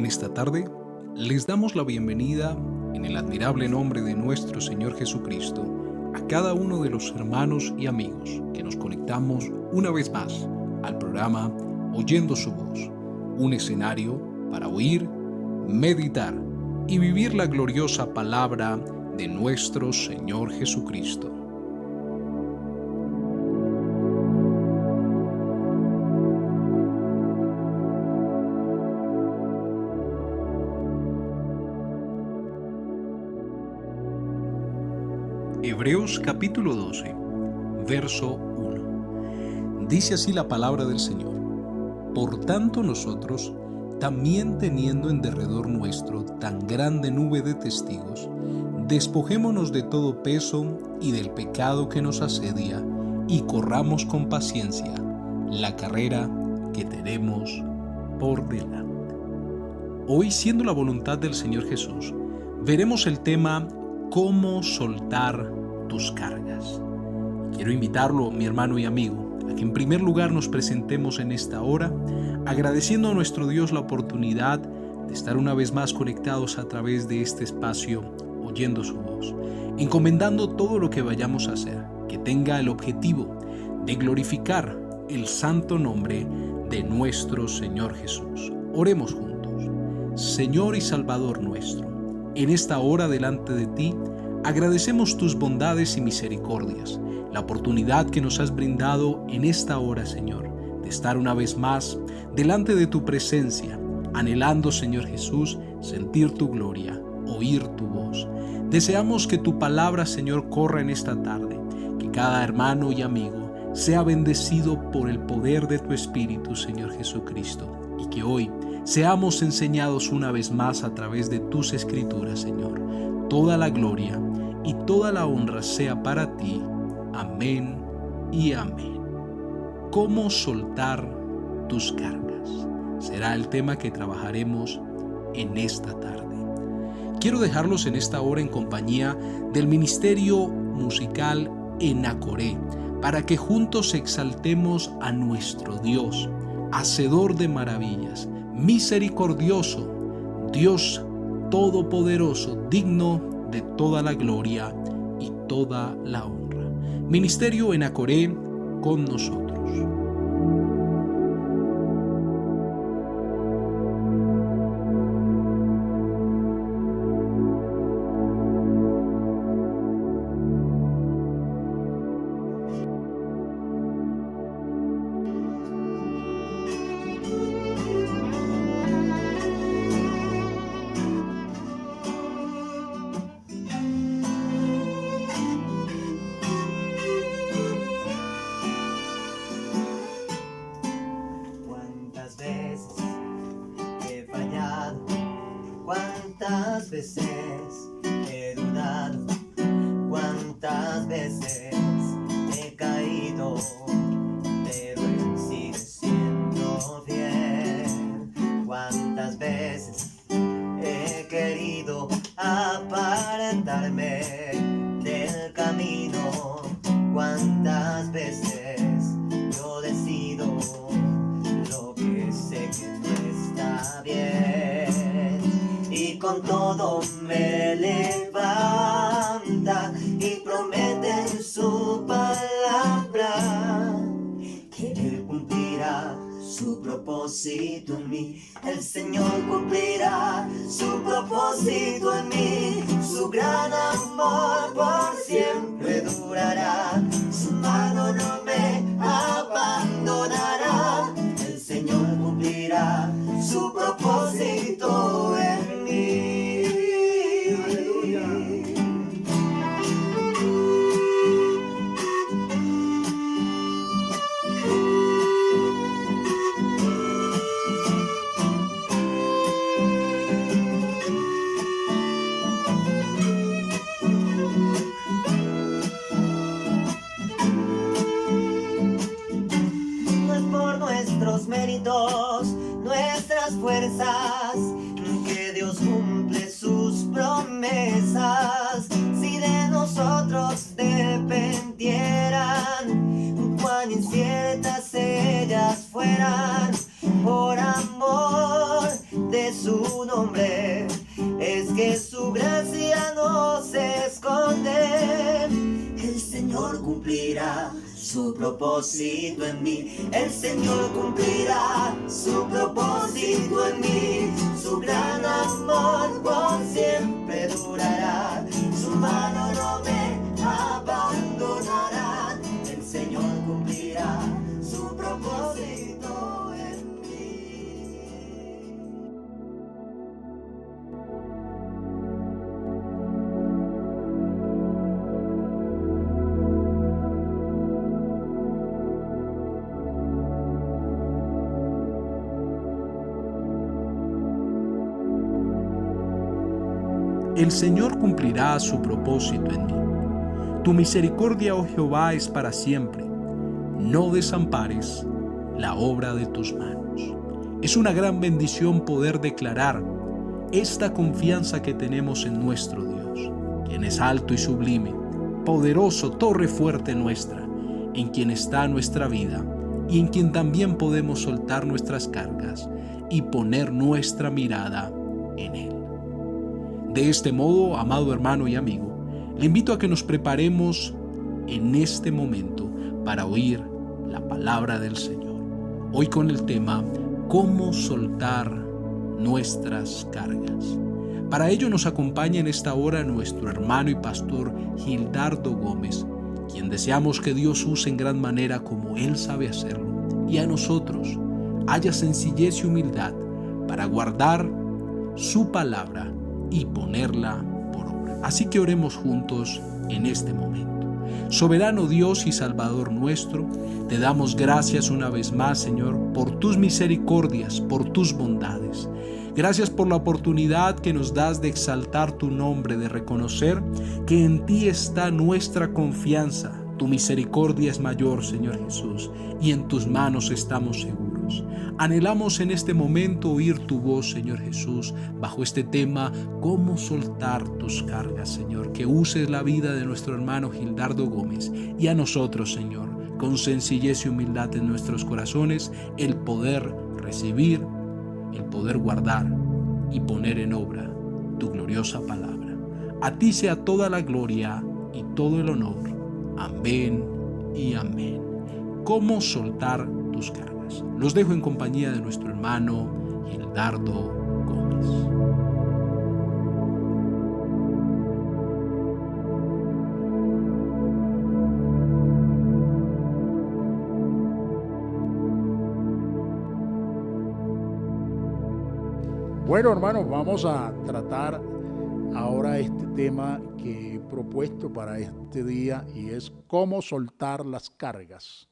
En esta tarde les damos la bienvenida en el admirable nombre de nuestro Señor Jesucristo a cada uno de los hermanos y amigos que nos conectamos una vez más al programa Oyendo su voz, un escenario para oír, meditar y vivir la gloriosa palabra de nuestro Señor Jesucristo. Hebreos capítulo 12, verso 1. Dice así la palabra del Señor: Por tanto nosotros, también teniendo en derredor nuestro tan grande nube de testigos, despojémonos de todo peso y del pecado que nos asedia, y corramos con paciencia la carrera que tenemos por delante. Hoy, siendo la voluntad del Señor Jesús, veremos el tema ¿Cómo soltar tus cargas? Quiero invitarlo, mi hermano y amigo, a que en primer lugar nos presentemos en esta hora, agradeciendo a nuestro Dios la oportunidad de estar una vez más conectados a través de este espacio, oyendo su voz, encomendando todo lo que vayamos a hacer, que tenga el objetivo de glorificar el santo nombre de nuestro Señor Jesús. Oremos juntos. Señor y Salvador nuestro, en esta hora delante de ti, agradecemos tus bondades y misericordias, la oportunidad que nos has brindado en esta hora, Señor, de estar una vez más delante de tu presencia, anhelando, Señor Jesús, sentir tu gloria, oír tu voz. Deseamos que tu palabra, Señor, corra en esta tarde, que cada hermano y amigo sea bendecido por el poder de tu Espíritu, Señor Jesucristo, y que hoy seamos enseñados una vez más a través de tus escrituras, Señor. Toda la gloria y toda la honra sea para ti. Amén y amén. ¿Cómo soltar tus cargas? Será el tema que trabajaremos en esta tarde. Quiero dejarlos en esta hora en compañía del Ministerio Musical Enacoré, para que juntos exaltemos a nuestro Dios, hacedor de maravillas, misericordioso, Dios todopoderoso, digno de toda la gloria y toda la honra. Ministerio Enacoré con nosotros. ¿Cuántas veces he dudado? ¿Cuántas veces he caído? Pero Él sigue siendo fiel. ¿Cuántas veces he querido apartarme del camino? ¿Cuántas veces yo decido lo que sé que no está bien? Y con todo me levanta y promete en su palabra que Él cumplirá su propósito en mí. El Señor cumplirá su propósito en mí. Su gran amor por siempre durará. Su mano no me abandonará. El Señor cumplirá su propósito en mí. Aleluya. No es por nuestros méritos, nuestras fuerzas, que Dios cumple sus promesas. Si de nosotros dependieran, cuán inciertas ellas fueran, por amor de su propósito en mí. El Señor cumplirá su propósito en mí. Su gran amor por siempre durará. Su mano no me abandonará. El Señor cumplirá su propósito en mí. El Señor cumplirá su propósito en mí. Tu misericordia, oh Jehová, es para siempre. No desampares la obra de tus manos. Es una gran bendición poder declarar esta confianza que tenemos en nuestro Dios, quien es alto y sublime, poderoso, torre fuerte nuestra, en quien está nuestra vida y en quien también podemos soltar nuestras cargas y poner nuestra mirada en Él. De este modo, amado hermano y amigo, le invito a que nos preparemos en este momento para oír la palabra del Señor. Hoy con el tema, ¿cómo soltar nuestras cargas? Para ello nos acompaña en esta hora nuestro hermano y pastor Gildardo Gómez, quien deseamos que Dios use en gran manera como Él sabe hacerlo, y a nosotros haya sencillez y humildad para guardar su palabra y ponerla por obra. Así que oremos juntos en este momento. Soberano Dios y Salvador nuestro, te damos gracias una vez más, Señor, por tus misericordias, por tus bondades. Gracias por la oportunidad que nos das de exaltar tu nombre, de reconocer que en ti está nuestra confianza. Tu misericordia es mayor, Señor Jesús, y en tus manos estamos seguros. Anhelamos en este momento oír tu voz, Señor Jesús, bajo este tema, cómo soltar tus cargas, Señor. Que uses la vida de nuestro hermano Gildardo Gómez y a nosotros, Señor, con sencillez y humildad en nuestros corazones, el poder recibir, el poder guardar y poner en obra tu gloriosa palabra. A ti sea toda la gloria y todo el honor. Amén y amén. ¿Cómo soltar tus cargas? Los dejo en compañía de nuestro hermano Gildardo Gómez. Bueno, hermanos, vamos a tratar ahora este tema que he propuesto para este día, y es cómo soltar las cargas.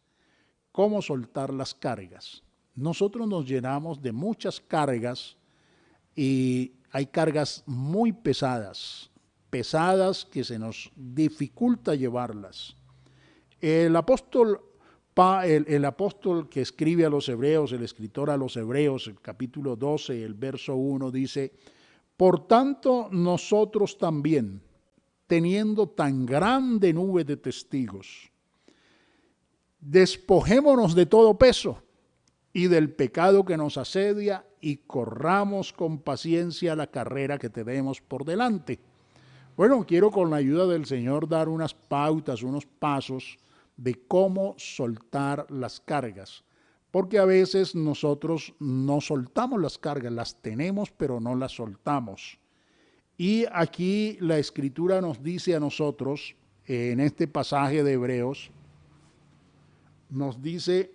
¿Cómo soltar las cargas? Nosotros nos llenamos de muchas cargas y hay cargas muy pesadas que se nos dificulta llevarlas. El apóstol que escribe a los hebreos, el escritor a los hebreos, el capítulo 12, el verso 1, dice: por tanto, nosotros también, teniendo tan grande nube de testigos, despojémonos de todo peso y del pecado que nos asedia y corramos con paciencia la carrera que tenemos por delante. Bueno, quiero con la ayuda del Señor dar unas pautas, unos pasos de cómo soltar las cargas. Porque a veces nosotros no soltamos las cargas, las tenemos pero no las soltamos. Y aquí la Escritura nos dice a nosotros, en este pasaje de Hebreos, nos dice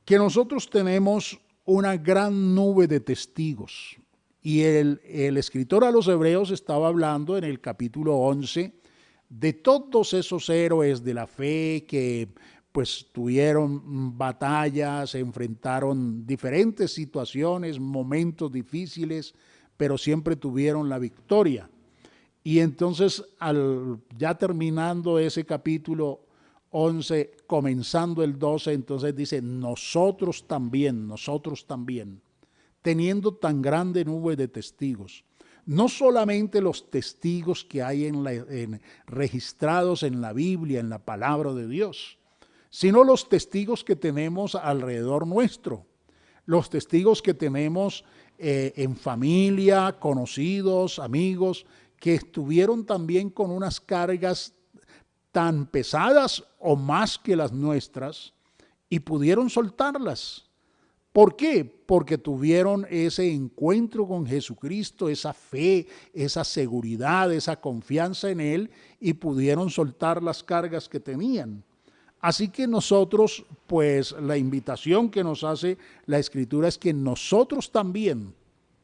que nosotros tenemos una gran nube de testigos. Y el escritor a los Hebreos estaba hablando en el capítulo 11 de todos esos héroes de la fe que pues tuvieron batallas, enfrentaron diferentes situaciones, momentos difíciles, pero siempre tuvieron la victoria. Y entonces, ya terminando ese capítulo 11, comenzando el 12, entonces dice, nosotros también, teniendo tan grande nube de testigos. No solamente los testigos que hay registrados en la Biblia, en la palabra de Dios, sino los testigos que tenemos alrededor nuestro, los testigos que tenemos en familia, conocidos, amigos, que estuvieron también con unas cargas tan pesadas o más que las nuestras y pudieron soltarlas. ¿Por qué? Porque tuvieron ese encuentro con Jesucristo, esa fe, esa seguridad, esa confianza en Él y pudieron soltar las cargas que tenían. Así que nosotros, pues la invitación que nos hace la Escritura es que nosotros también,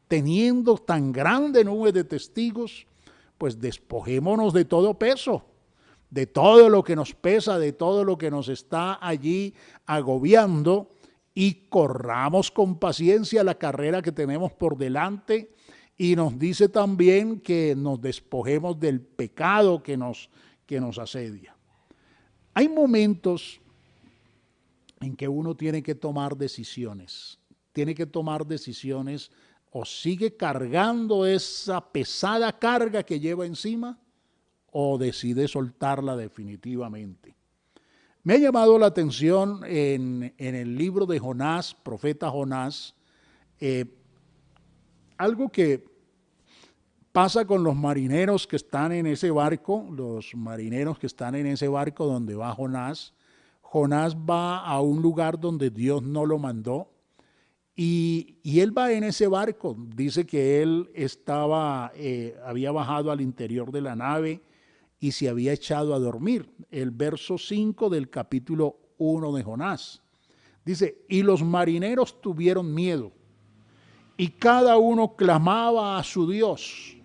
teniendo tan grande nube de testigos, pues despojémonos de todo peso, de todo lo que nos pesa, de todo lo que nos está allí agobiando y corramos con paciencia la carrera que tenemos por delante. Y nos dice también que nos despojemos del pecado que nos asedia. Hay momentos en que uno tiene que tomar decisiones. Tiene que tomar decisiones o sigue cargando esa pesada carga que lleva encima o decide soltarla definitivamente. Me ha llamado la atención en el libro de Jonás, profeta Jonás, algo que pasa con los marineros que están en ese barco, los marineros que están en ese barco donde va Jonás. Jonás va a un lugar donde Dios no lo mandó y él va en ese barco. Dice que él había bajado al interior de la nave y se había echado a dormir. El verso 5 del capítulo 1 de Jonás. Dice, y los marineros tuvieron miedo y cada uno clamaba a su Dios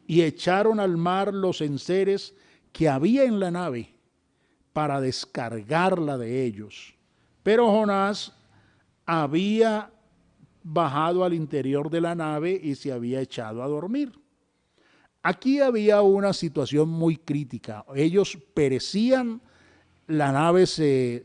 y echaron al mar los enseres que había en la nave para descargarla de ellos. Pero Jonás había bajado al interior de la nave y se había echado a dormir. Aquí había una situación muy crítica. Ellos perecían, la nave se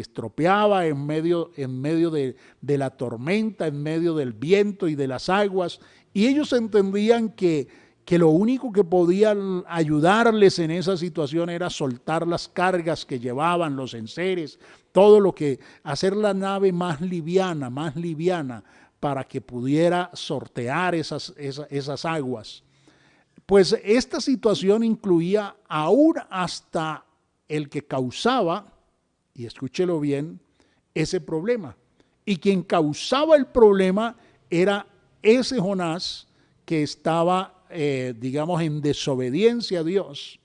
estropeaba en medio de la tormenta, en medio del viento y de las aguas, y ellos entendían que lo único que podían ayudarles en esa situación era soltar las cargas que llevaban, los enseres, todo lo que, hacer la nave más liviana, para que pudiera sortear esas aguas. Pues esta situación incluía aún hasta el que causaba, y escúchelo bien, ese problema. Y quien causaba el problema era ese Jonás que estaba, en desobediencia a Dios.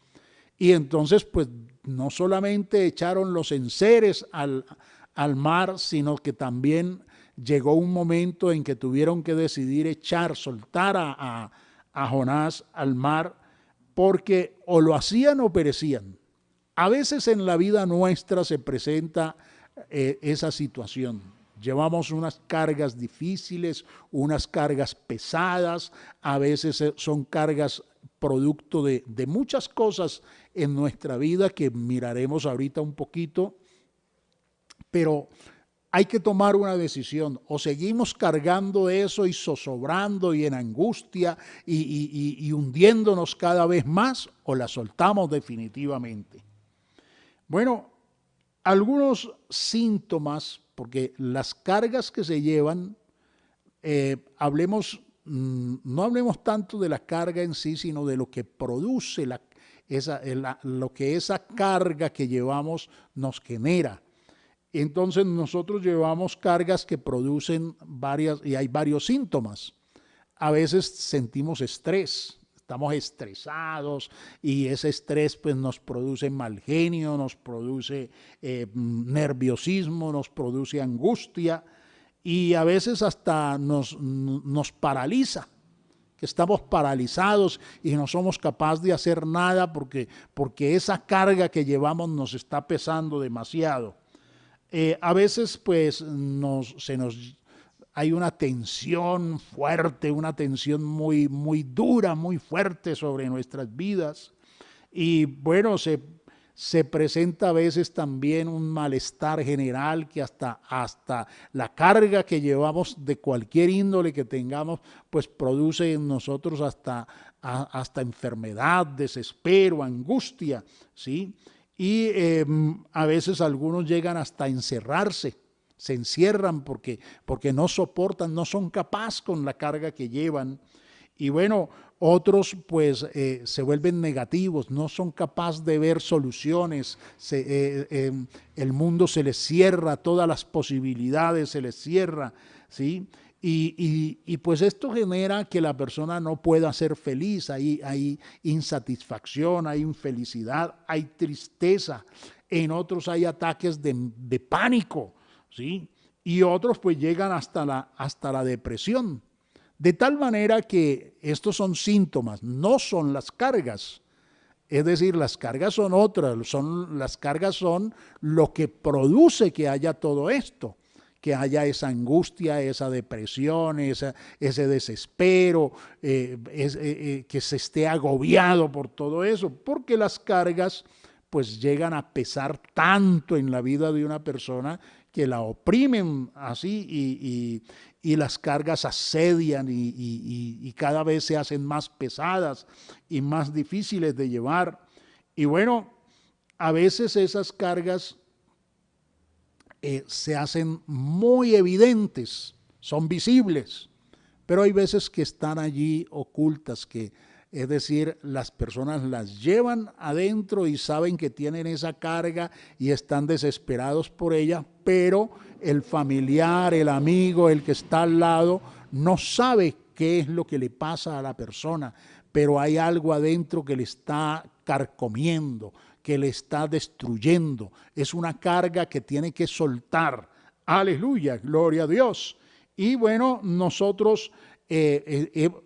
Y entonces, pues, no solamente echaron los enseres al mar, sino que también llegó un momento en que tuvieron que decidir soltar a Jonás al mar, porque o lo hacían o perecían. A veces en la vida nuestra se presenta esa situación. Llevamos unas cargas difíciles, unas cargas pesadas, a veces son cargas producto de muchas cosas en nuestra vida que miraremos ahorita un poquito, pero hay que tomar una decisión. O seguimos cargando eso y zozobrando y en angustia y hundiéndonos cada vez más, o la soltamos definitivamente. Bueno, algunos síntomas, porque las cargas que se llevan, no hablemos tanto de la carga en sí, sino de lo que produce lo que esa carga que llevamos nos genera. Entonces nosotros llevamos cargas que producen y hay varios síntomas. A veces sentimos estrés, estamos estresados y ese estrés pues nos produce mal genio, nos produce nerviosismo, nos produce angustia y a veces hasta nos paraliza, que estamos paralizados y no somos capaces de hacer nada porque esa carga que llevamos nos está pesando demasiado. A veces pues hay una tensión fuerte, una tensión muy, muy dura, muy fuerte sobre nuestras vidas. Y bueno, se presenta a veces también un malestar general que hasta la carga que llevamos de cualquier índole que tengamos, pues produce en nosotros hasta enfermedad, desespero, angustia, ¿sí? Y a veces algunos llegan hasta encerrarse, se encierran porque no soportan, no son capaces con la carga que llevan. Y bueno, otros pues se vuelven negativos, no son capaces de ver soluciones, el mundo se les cierra, todas las posibilidades se les cierra, ¿sí? Y pues esto genera que la persona no pueda ser feliz, hay insatisfacción, hay infelicidad, hay tristeza, en otros hay ataques de pánico, ¿sí? Y otros pues llegan hasta la depresión. De tal manera que estos son síntomas, no son las cargas. Es decir, las cargas son otras, las cargas son lo que produce que haya todo esto, que haya esa angustia, esa depresión, ese desespero, que se esté agobiado por todo eso, porque las cargas pues llegan a pesar tanto en la vida de una persona que la oprimen así y las cargas asedian y cada vez se hacen más pesadas y más difíciles de llevar. Y bueno, a veces esas cargas se hacen muy evidentes, son visibles, pero hay veces que están allí ocultas, es decir, las personas las llevan adentro y saben que tienen esa carga y están desesperados por ella, pero el familiar, el amigo, el que está al lado, no sabe qué es lo que le pasa a la persona, pero hay algo adentro que le está carcomiendo, que le está destruyendo. Es una carga que tiene que soltar. Aleluya, gloria a Dios. Y bueno, nosotros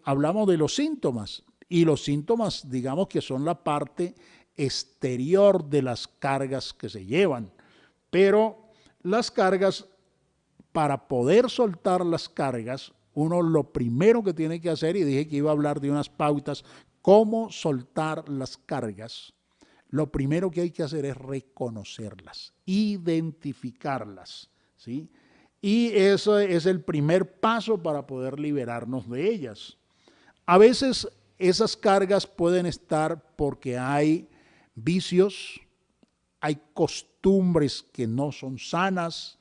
hablamos de los síntomas. Y los síntomas, digamos que son la parte exterior de las cargas que se llevan. Pero las cargas, para poder soltar las cargas, uno lo primero que tiene que hacer, y dije que iba a hablar de unas pautas, cómo soltar las cargas, lo primero que hay que hacer es reconocerlas, identificarlas, ¿sí? Y eso es el primer paso para poder liberarnos de ellas. A veces esas cargas pueden estar porque hay vicios, hay costumbres que no son sanas,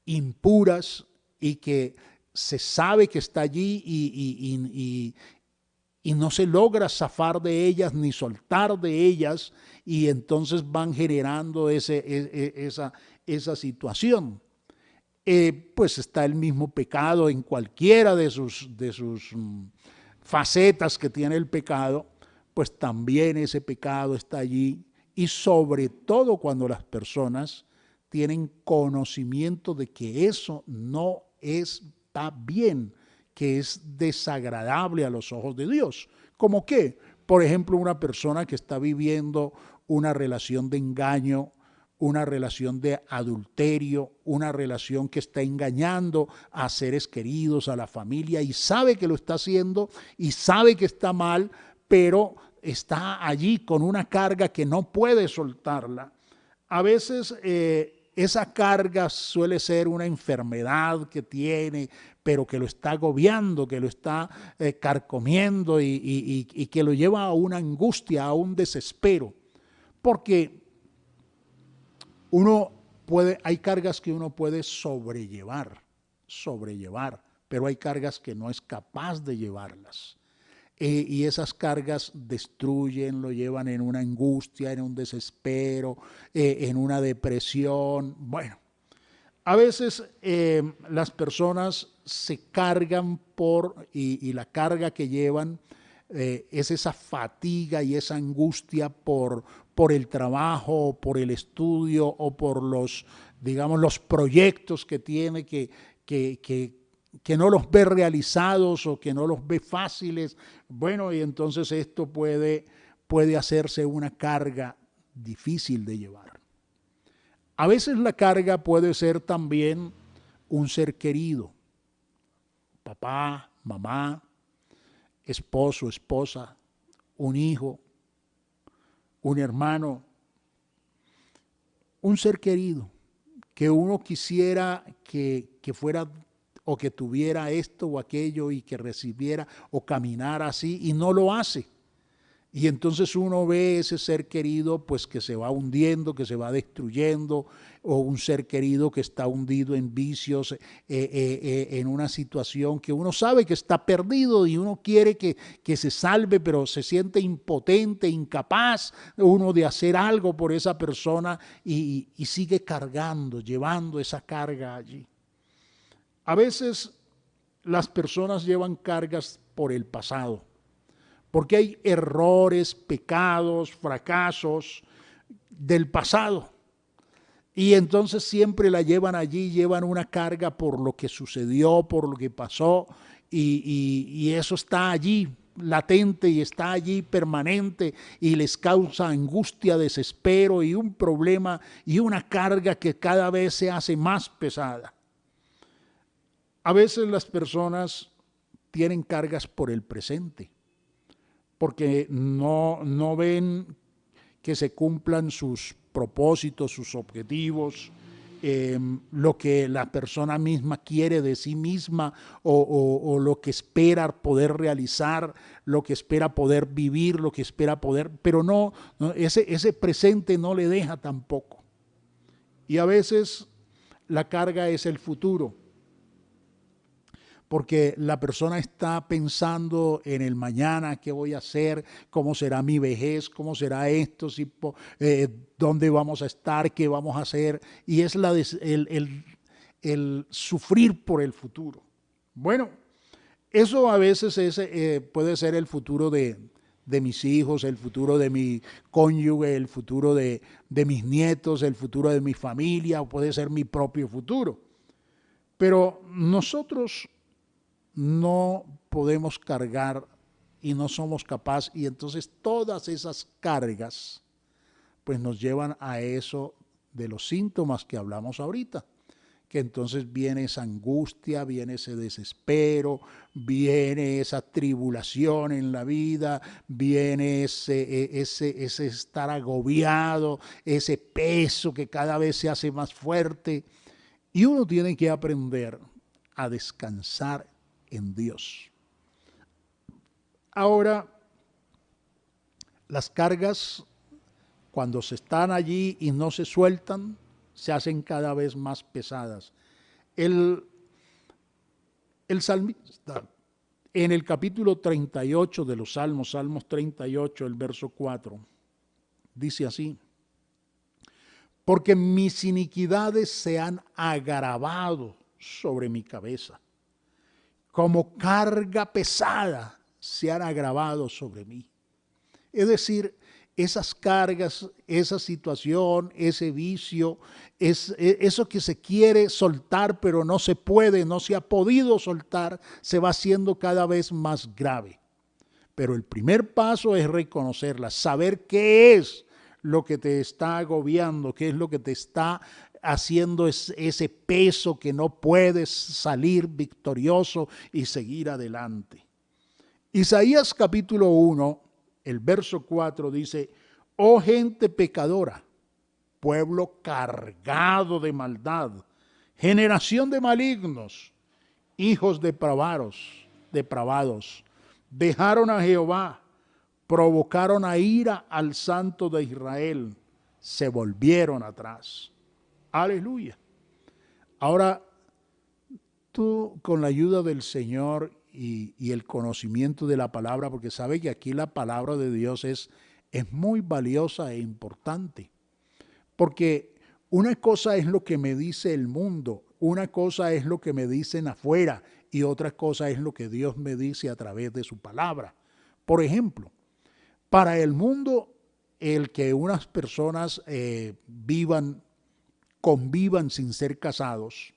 impuras y que se sabe que está allí y no se logra zafar de ellas ni soltar de ellas y entonces van generando esa situación. Pues está el mismo pecado en cualquiera de sus facetas que tiene el pecado, pues también ese pecado está allí y sobre todo cuando las personas tienen conocimiento de que eso no está bien, que es desagradable a los ojos de Dios. ¿Cómo qué? Por ejemplo, una persona que está viviendo una relación de engaño, una relación de adulterio, una relación que está engañando a seres queridos, a la familia, y sabe que lo está haciendo y sabe que está mal, pero está allí con una carga que no puede soltarla. A veces esa carga suele ser una enfermedad que tiene, pero que lo está agobiando, que lo está carcomiendo y que lo lleva a una angustia, a un desespero. Porque hay cargas que uno puede sobrellevar, pero hay cargas que no es capaz de llevarlas. Y esas cargas destruyen, lo llevan en una angustia, en un desespero, en una depresión. Bueno, a veces las personas se cargan y la carga que llevan es esa fatiga y esa angustia por el trabajo, por el estudio o por los proyectos que tiene que no los ve realizados o que no los ve fáciles. Bueno, y entonces esto puede hacerse una carga difícil de llevar. A veces la carga puede ser también un ser querido, papá, mamá, esposo, esposa, un hijo, un hermano, un ser querido que uno quisiera que fuera o que tuviera esto o aquello y que recibiera o caminara así y no lo hace. Y entonces uno ve ese ser querido pues que se va hundiendo, que se va destruyendo, o un ser querido que está hundido en vicios, en una situación que uno sabe que está perdido y uno quiere que se salve, pero se siente impotente, incapaz uno de hacer algo por esa persona y sigue cargando, llevando esa carga allí. A veces las personas llevan cargas por el pasado, porque hay errores, pecados, fracasos del pasado. Y entonces siempre la llevan allí, llevan una carga por lo que sucedió, por lo que pasó, y eso está allí latente y está allí permanente y les causa angustia, desespero y un problema y una carga que cada vez se hace más pesada. A veces las personas tienen cargas por el presente, porque no ven que se cumplan sus propósitos, sus objetivos, lo que la persona misma quiere de sí misma o lo que espera poder realizar, lo que espera poder vivir, lo que espera poder, pero ese presente no le deja tampoco. Y a veces la carga es el futuro, porque la persona está pensando en el mañana, qué voy a hacer, cómo será mi vejez, cómo será esto, dónde vamos a estar, qué vamos a hacer, y es el sufrir por el futuro. Bueno, eso a veces puede ser el futuro de mis hijos, el futuro de mi cónyuge, el futuro de mis nietos, el futuro de mi familia, o puede ser mi propio futuro. Pero nosotros no podemos cargar y no somos capaces, y entonces todas esas cargas pues nos llevan a eso de los síntomas que hablamos ahorita, que entonces viene esa angustia, viene ese desespero, viene esa tribulación en la vida, viene ese estar agobiado, ese peso que cada vez se hace más fuerte, y uno tiene que aprender a descansar en Dios. Ahora, las cargas, cuando se están allí y no se sueltan, se hacen cada vez más pesadas. El salmista, en el capítulo 38 de los Salmos, Salmos 38, el verso 4, dice así: porque mis iniquidades se han agravado sobre mi cabeza, como carga pesada se han agravado sobre mí. Es decir, esas cargas, esa situación, ese vicio, eso que se quiere soltar pero no se puede, no se ha podido soltar, se va haciendo cada vez más grave. Pero el primer paso es reconocerla, saber qué es lo que te está agobiando, qué es lo que te está haciendo ese peso que no puedes salir victorioso y seguir adelante. Isaías capítulo 1, el verso 4 dice: oh gente pecadora, pueblo cargado de maldad, generación de malignos, hijos depravados, dejaron a Jehová, provocaron a ira al Santo de Israel, se volvieron atrás. Aleluya. Ahora, tú con la ayuda del Señor y el conocimiento de la palabra, porque sabe que aquí la palabra de Dios es muy valiosa e importante. Porque una cosa es lo que me dice el mundo, una cosa es lo que me dicen afuera y otra cosa es lo que Dios me dice a través de su palabra. Por ejemplo, para el mundo, el que unas personas convivan sin ser casados,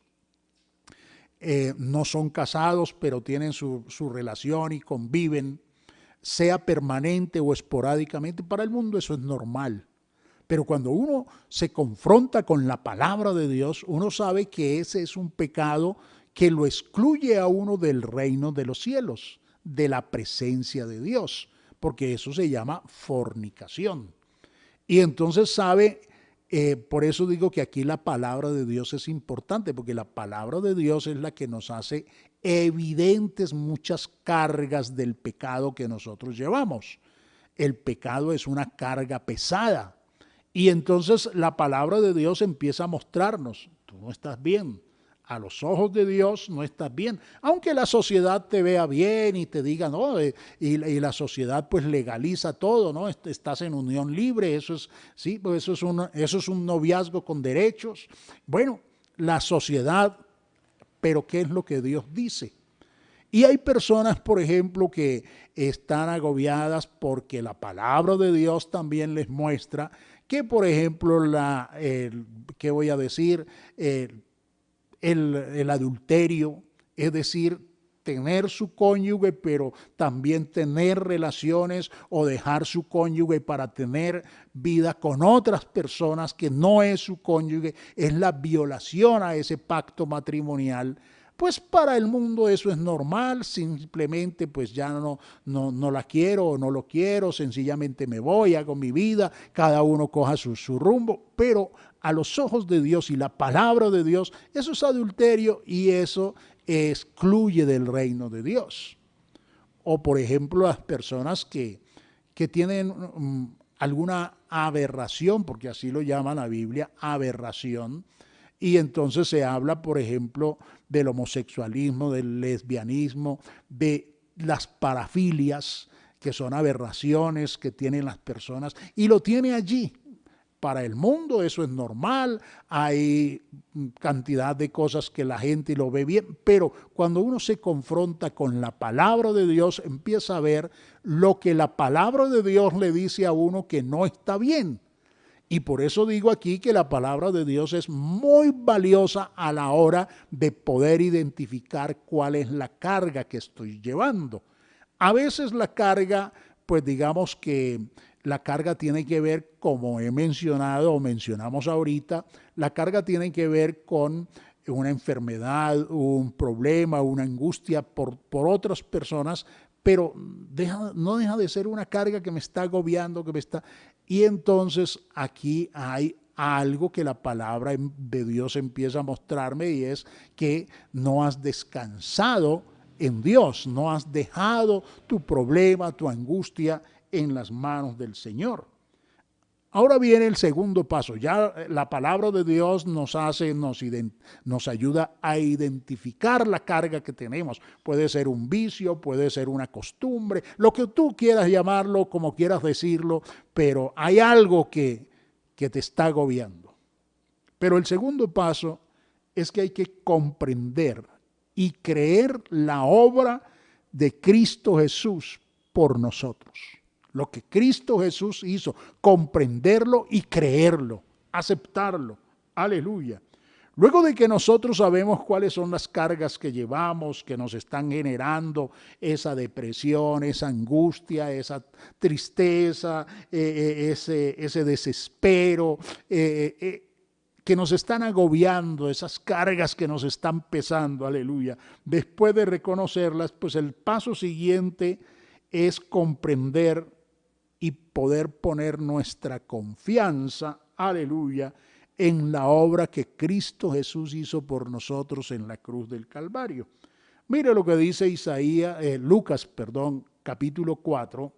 no son casados pero tienen su relación y conviven, sea permanente o esporádicamente, para el mundo eso es normal. Pero cuando uno se confronta con la palabra de Dios, uno sabe que ese es un pecado que lo excluye a uno del reino de los cielos, de la presencia de Dios, porque eso se llama fornicación. Y entonces sabe, por eso digo que aquí la palabra de Dios es importante, porque la palabra de Dios es la que nos hace evidentes muchas cargas del pecado que nosotros llevamos. el pecado es una carga pesada. Y entonces la palabra de Dios empieza a mostrarnos, tú no estás bien. A los ojos de Dios no estás bien. Aunque la sociedad te vea bien y te diga, no, y la sociedad pues legaliza todo, ¿no? Estás en unión libre, eso es, sí, pues eso es un noviazgo con derechos. Bueno, la sociedad, pero ¿qué es lo que Dios dice? Y hay personas, por ejemplo, que están agobiadas porque la palabra de Dios también les muestra que, por ejemplo, ¿qué voy a decir? El adulterio, es decir, tener su cónyuge, pero también tener relaciones o dejar su cónyuge para tener vida con otras personas que no es su cónyuge, es la violación a ese pacto matrimonial. Pues para el mundo eso es normal, simplemente pues ya no la quiero o no lo quiero, sencillamente me voy, hago mi vida, cada uno coja su rumbo, pero a los ojos de Dios y la palabra de Dios, eso es adulterio y eso excluye del reino de Dios. O por ejemplo las personas que tienen alguna aberración, porque así lo llama la Biblia, aberración, y entonces se habla, por ejemplo, del homosexualismo, del lesbianismo, de las parafilias, que son aberraciones que tienen las personas, y lo tiene allí. Para el mundo eso es normal, hay cantidad de cosas que la gente lo ve bien, pero cuando uno se confronta con la palabra de Dios, empieza a ver lo que la palabra de Dios le dice a uno que no está bien. Y por eso digo aquí que la palabra de Dios es muy valiosa a la hora de poder identificar cuál es la carga que estoy llevando. A veces la carga, pues digamos que la carga tiene que ver, como he mencionado o mencionamos ahorita, la carga tiene que ver con una enfermedad, un problema, una angustia por otras personas, pero no deja de ser una carga que me está agobiando, que me está... Y entonces aquí hay algo que la palabra de Dios empieza a mostrarme y es que no has descansado en Dios, no has dejado tu problema, tu angustia en las manos del Señor. Ahora viene el segundo paso. Ya la palabra de Dios nos ayuda a identificar la carga que tenemos. Puede ser un vicio, puede ser una costumbre, lo que tú quieras llamarlo, como quieras decirlo, pero hay algo que te está agobiando. Pero el segundo paso es que hay que comprender y creer la obra de Cristo Jesús por nosotros. Lo que Cristo Jesús hizo, comprenderlo y creerlo, aceptarlo. Aleluya. Luego de que nosotros sabemos cuáles son las cargas que llevamos, que nos están generando esa depresión, esa angustia, esa tristeza, ese desespero, que nos están agobiando, esas cargas que nos están pesando, aleluya. Después de reconocerlas, pues el paso siguiente es comprender y poder poner nuestra confianza, aleluya, en la obra que Cristo Jesús hizo por nosotros en la cruz del Calvario. Mire lo que dice Lucas, capítulo 4,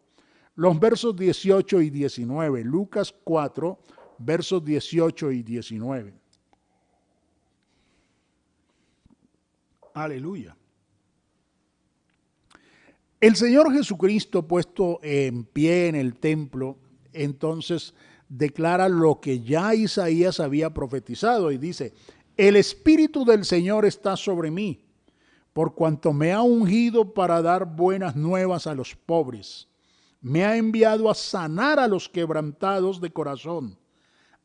los versos 18 y 19. Lucas 4, versos 18 y 19. Aleluya. El Señor Jesucristo, puesto en pie en el templo, entonces declara lo que ya Isaías había profetizado y dice: el Espíritu del Señor está sobre mí, por cuanto me ha ungido para dar buenas nuevas a los pobres. Me ha enviado a sanar a los quebrantados de corazón,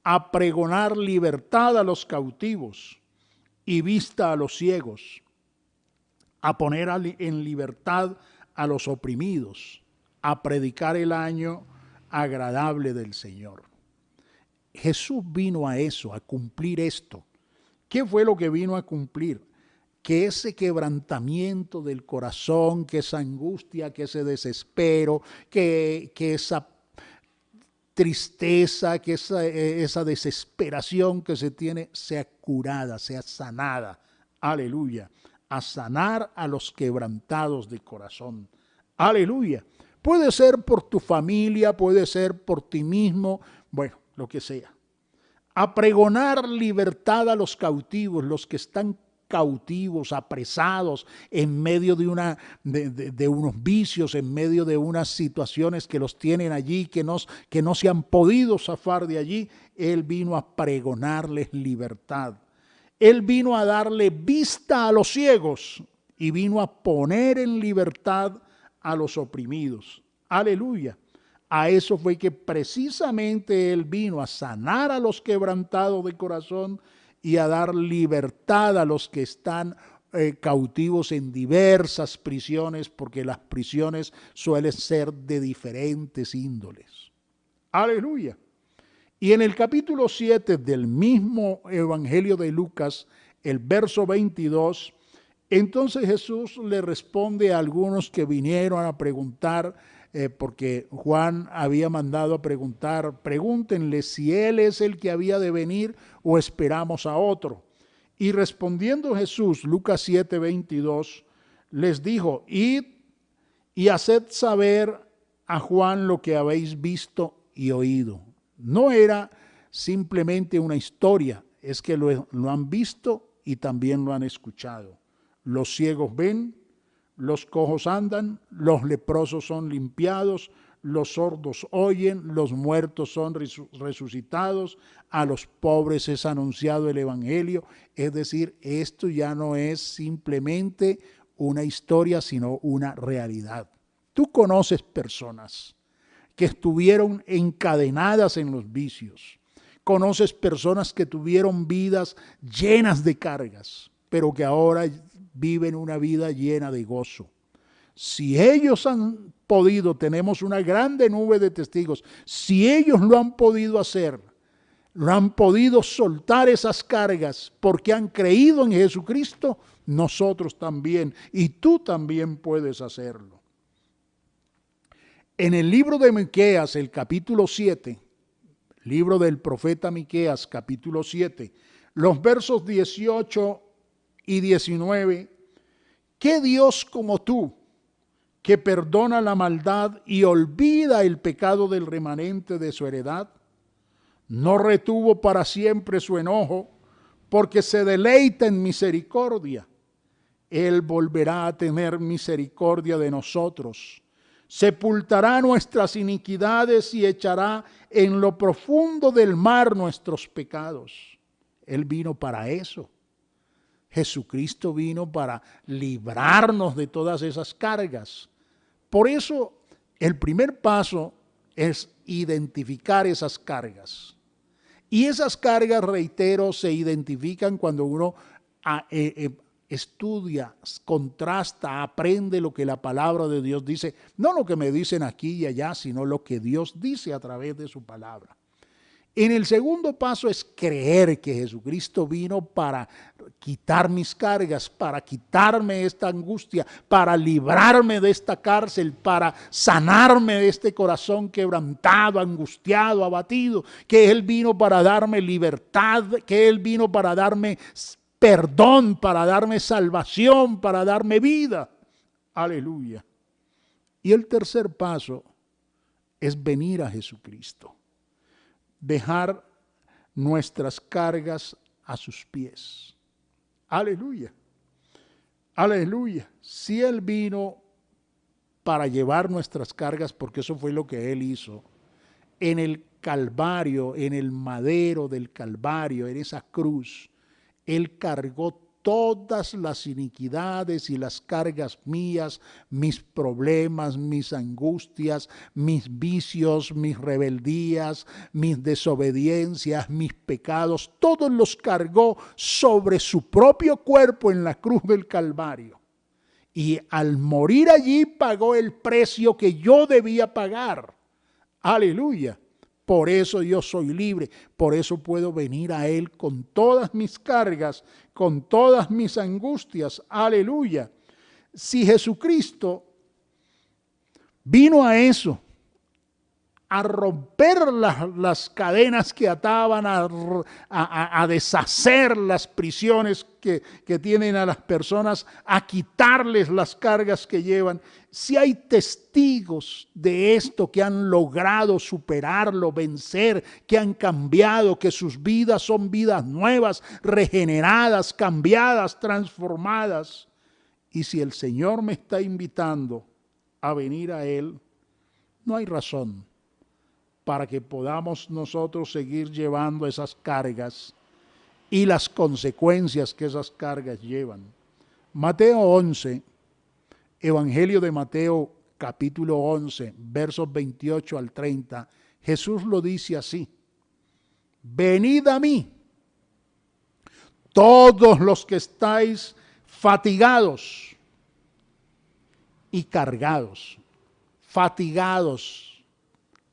a pregonar libertad a los cautivos y vista a los ciegos, a poner en libertad a los oprimidos, a predicar el año agradable del Señor. Jesús vino a eso, a cumplir esto. ¿Qué fue lo que vino a cumplir? Que ese quebrantamiento del corazón, que esa angustia, que ese desespero, que esa tristeza, que esa desesperación que se tiene, sea curada, sea sanada. Aleluya. A sanar a los quebrantados de corazón. Aleluya. Puede ser por tu familia, puede ser por ti mismo, bueno, lo que sea. A pregonar libertad a los cautivos, los que están cautivos, apresados en medio de unos vicios, en medio de unas situaciones que los tienen allí, que no se han podido zafar de allí. Él vino a pregonarles libertad. Él vino a darle vista a los ciegos y vino a poner en libertad a los oprimidos. Aleluya. A eso fue que precisamente Él vino, a sanar a los quebrantados de corazón y a dar libertad a los que están cautivos en diversas prisiones, porque las prisiones suelen ser de diferentes índoles. Aleluya. Y en el capítulo 7 del mismo Evangelio de Lucas, el verso 22, entonces Jesús le responde a algunos que vinieron a preguntar, porque Juan había mandado a preguntar, pregúntenle si él es el que había de venir o esperamos a otro. Y respondiendo Jesús, Lucas 7, 22, les dijo, id y haced saber a Juan lo que habéis visto y oído. No era simplemente una historia, es que lo han visto y también lo han escuchado. Los ciegos ven, los cojos andan, los leprosos son limpiados, los sordos oyen, los muertos son resucitados, a los pobres es anunciado el evangelio. Es decir, esto ya no es simplemente una historia, sino una realidad. Tú conoces personas que estuvieron encadenadas en los vicios. Conoces personas que tuvieron vidas llenas de cargas, pero que ahora viven una vida llena de gozo. Si ellos han podido, tenemos una grande nube de testigos, si ellos lo han podido hacer, lo han podido soltar esas cargas porque han creído en Jesucristo, nosotros también, y tú también puedes hacerlo. En el libro de Miqueas, el capítulo 7, libro del profeta Miqueas, capítulo 7, los versos 18 y 19, ¿qué Dios como tú, que perdona la maldad y olvida el pecado del remanente de su heredad? No retuvo para siempre su enojo, porque se deleita en misericordia. Él volverá a tener misericordia de nosotros. Sepultará nuestras iniquidades y echará en lo profundo del mar nuestros pecados. Él vino para eso. Jesucristo vino para librarnos de todas esas cargas. Por eso, el primer paso es identificar esas cargas. Y esas cargas, reitero, se identifican cuando uno estudia, contrasta, aprende lo que la palabra de Dios dice. No lo que me dicen aquí y allá, sino lo que Dios dice a través de su palabra. En el segundo paso es creer que Jesucristo vino para quitar mis cargas, para quitarme esta angustia, para librarme de esta cárcel, para sanarme de este corazón quebrantado, angustiado, abatido, que Él vino para darme libertad, que Él vino para darme perdón, para darme salvación, para darme vida. Aleluya. Y el tercer paso es venir a Jesucristo. Dejar nuestras cargas a sus pies. Aleluya. Aleluya. Si Él vino para llevar nuestras cargas, porque eso fue lo que Él hizo, en el Calvario, en el madero del Calvario, en esa cruz, Él cargó todas las iniquidades y las cargas mías, mis problemas, mis angustias, mis vicios, mis rebeldías, mis desobediencias, mis pecados, todos los cargó sobre su propio cuerpo en la cruz del Calvario. Y al morir allí pagó el precio que yo debía pagar. Aleluya. Por eso yo soy libre, por eso puedo venir a Él con todas mis cargas, con todas mis angustias. Aleluya. Si Jesucristo vino a eso, a romper las cadenas que ataban, a deshacer las prisiones que tienen a las personas, a quitarles las cargas que llevan. Si hay testigos de esto que han logrado superarlo, vencer, que han cambiado, que sus vidas son vidas nuevas, regeneradas, cambiadas, transformadas. Y si el Señor me está invitando a venir a Él, no hay razón para que podamos nosotros seguir llevando esas cargas y las consecuencias que esas cargas llevan. Mateo 11, Evangelio de Mateo capítulo 11, versos 28 al 30, Jesús lo dice así: venid a mí, todos los que estáis fatigados y cargados, fatigados,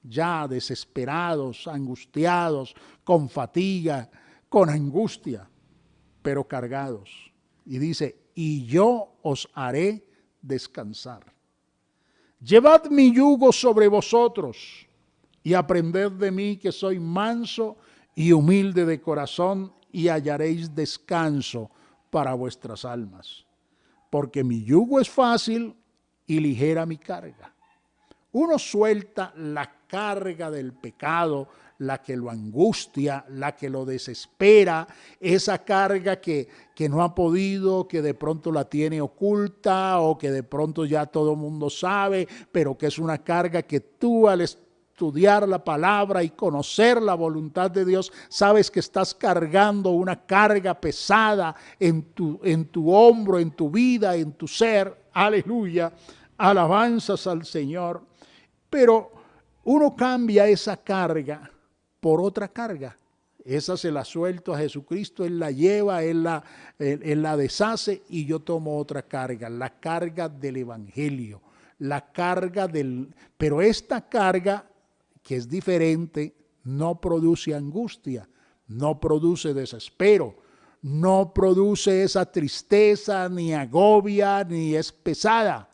ya desesperados, angustiados, con fatiga, con angustia, pero cargados. Y dice, y yo os haré descansar. Llevad mi yugo sobre vosotros y aprended de mí, que soy manso y humilde de corazón, y hallaréis descanso para vuestras almas. Porque mi yugo es fácil y ligera mi carga. Uno suelta la carga del pecado, la que lo angustia, la que lo desespera, esa carga que no ha podido, que de pronto la tiene oculta o que de pronto ya todo el mundo sabe, pero que es una carga que tú, al estudiar la palabra y conocer la voluntad de Dios, sabes que estás cargando una carga pesada en tu hombro, en tu vida, en tu ser. Aleluya, alabanzas al Señor. Pero uno cambia esa carga por otra carga. Esa se la suelto a Jesucristo, Él la lleva, Él la deshace, y yo tomo otra carga, la carga del Evangelio, la carga pero esta carga, que es diferente, no produce angustia, no produce desespero, no produce esa tristeza, ni agobia, ni es pesada,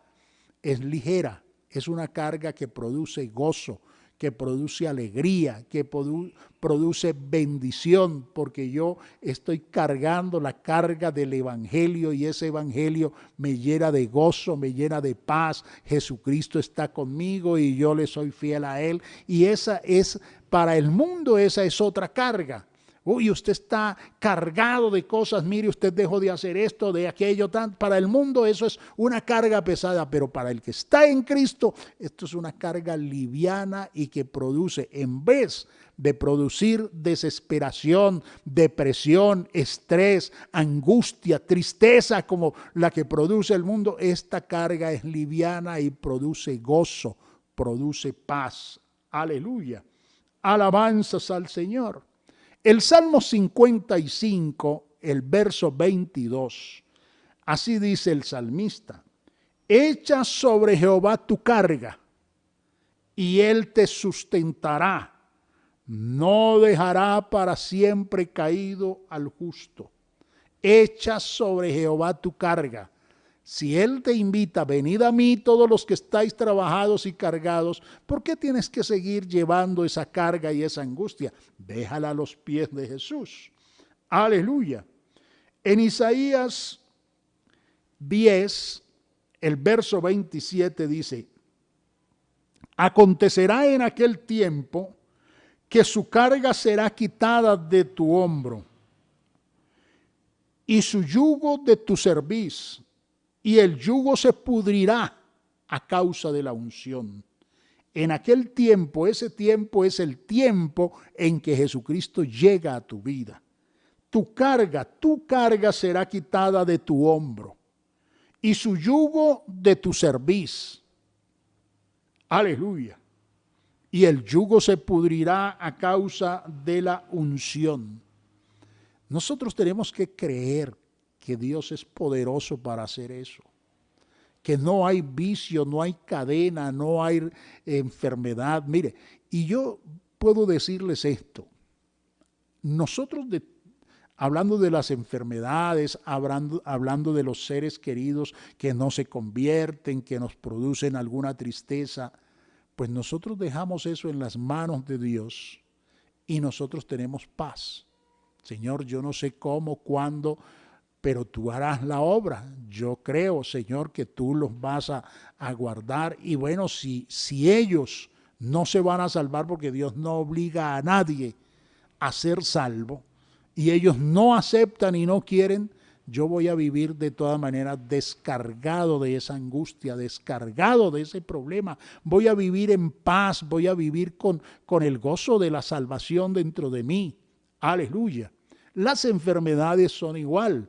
es ligera. Es una carga que produce gozo, que produce alegría, que produce bendición, porque yo estoy cargando la carga del Evangelio, y ese Evangelio me llena de gozo, me llena de paz. Jesucristo está conmigo y yo le soy fiel a Él, y esa es, para el mundo, esa es otra carga. Uy, usted está cargado de cosas, mire, usted dejó de hacer esto, de aquello, para el mundo eso es una carga pesada, pero para el que está en Cristo, esto es una carga liviana y que produce, en vez de producir desesperación, depresión, estrés, angustia, tristeza como la que produce el mundo, esta carga es liviana y produce gozo, produce paz. Aleluya. Alabanzas al Señor. El Salmo 55, el verso 22, así dice el salmista: echa sobre Jehová tu carga, y Él te sustentará, no dejará para siempre caído al justo. Echa sobre Jehová tu carga. Si Él te invita, venid a mí todos los que estáis trabajados y cargados, ¿por qué tienes que seguir llevando esa carga y esa angustia? Déjala a los pies de Jesús. Aleluya. En Isaías 10, el verso 27 dice: acontecerá en aquel tiempo que su carga será quitada de tu hombro y su yugo de tu cerviz, y el yugo se pudrirá a causa de la unción. En aquel tiempo, ese tiempo es el tiempo en que Jesucristo llega a tu vida. Tu carga será quitada de tu hombro y su yugo de tu cerviz. Aleluya. Y el yugo se pudrirá a causa de la unción. Nosotros tenemos que creer que Dios es poderoso para hacer eso, que no hay vicio, no hay cadena, no hay enfermedad. Mire, y yo puedo decirles esto, nosotros hablando de las enfermedades, hablando de los seres queridos que no se convierten, que nos producen alguna tristeza, pues nosotros dejamos eso en las manos de Dios y nosotros tenemos paz. Señor, yo no sé cómo, cuándo, pero tú harás la obra. Yo creo, Señor, que tú los vas a guardar. Y bueno, si ellos no se van a salvar, porque Dios no obliga a nadie a ser salvo, y ellos no aceptan y no quieren, yo voy a vivir de todas maneras descargado de esa angustia, descargado de ese problema. Voy a vivir en paz, voy a vivir con el gozo de la salvación dentro de mí. Aleluya. Las enfermedades son igual.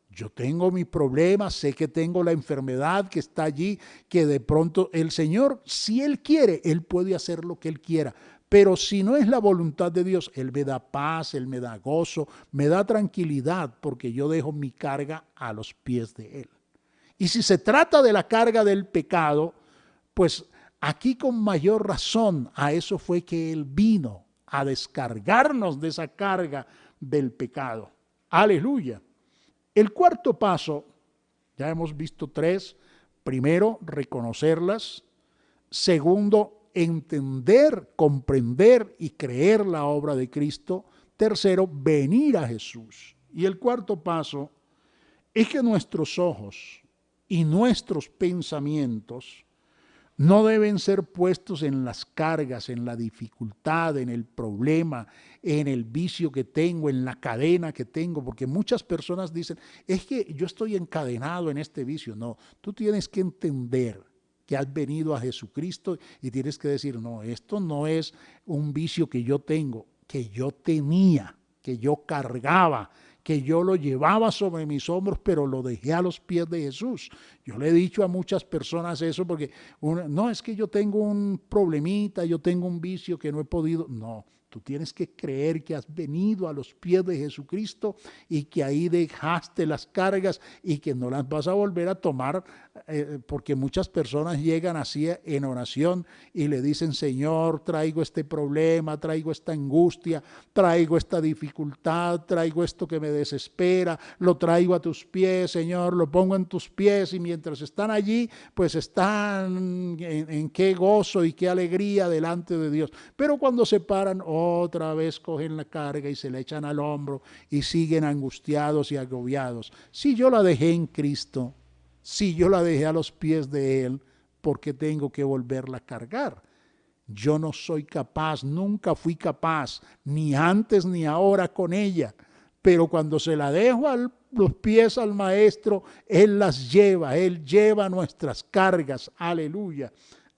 Yo tengo mis problemas, sé que tengo la enfermedad que está allí, que de pronto el Señor, si Él quiere, Él puede hacer lo que Él quiera. Pero si no es la voluntad de Dios, Él me da paz, Él me da gozo, me da tranquilidad, porque yo dejo mi carga a los pies de Él. Y si se trata de la carga del pecado, pues aquí con mayor razón, a eso fue que Él vino, a descargarnos de esa carga del pecado. Aleluya. El cuarto paso, ya hemos visto 3. Primero, reconocerlas. Segundo, entender, comprender y creer la obra de Cristo. Tercero, venir a Jesús. Y el cuarto paso es que nuestros ojos y nuestros pensamientos no deben ser puestos en las cargas, en la dificultad, en el problema, en el vicio que tengo, en la cadena que tengo, porque muchas personas dicen, es que yo estoy encadenado en este vicio. No, tú tienes que entender que has venido a Jesucristo y tienes que decir, no, esto no es un vicio que yo tengo, que yo tenía, que yo cargaba, que yo lo llevaba sobre mis hombros, pero lo dejé a los pies de Jesús. Yo le he dicho a muchas personas eso porque, no, es que yo tengo un problemita, yo tengo un vicio que no he podido. No, tú tienes que creer que has venido a los pies de Jesucristo y que ahí dejaste las cargas y que no las vas a volver a tomar, porque muchas personas llegan así en oración y le dicen, Señor, traigo este problema, traigo esta angustia, traigo esta dificultad, traigo esto que me desespera, lo traigo a tus pies, Señor, lo pongo en tus pies, y mientras están allí, pues están en qué gozo y qué alegría delante de Dios. Pero cuando se paran, otra vez cogen la carga y se la echan al hombro y siguen angustiados y agobiados. Si yo la dejé en Cristo, si yo la dejé a los pies de Él, ¿por qué tengo que volverla a cargar? Yo no soy capaz, nunca fui capaz, ni antes ni ahora con ella. Pero cuando se la dejo a los pies al Maestro, Él las lleva, Él lleva nuestras cargas. Aleluya.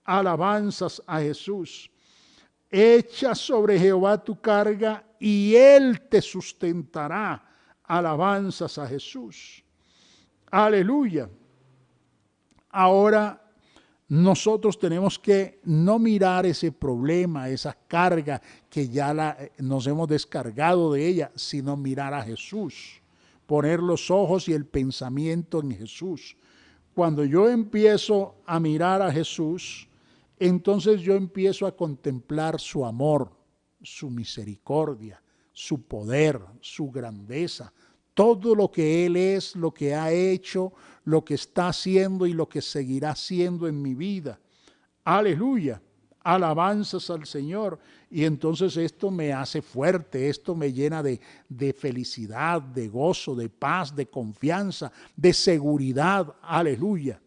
Alabanzas a Jesús. Echa sobre Jehová tu carga y Él te sustentará. Alabanzas a Jesús. Aleluya. Ahora nosotros tenemos que no mirar ese problema, esa carga que ya nos hemos descargado de ella, sino mirar a Jesús. Poner los ojos y el pensamiento en Jesús. Cuando yo empiezo a mirar a Jesús, entonces yo empiezo a contemplar su amor, su misericordia, su poder, su grandeza, todo lo que Él es, lo que ha hecho, lo que está haciendo y lo que seguirá haciendo en mi vida. Aleluya, alabanzas al Señor. Y entonces esto me hace fuerte, esto me llena de felicidad, de gozo, de paz, de confianza, de seguridad. Aleluya.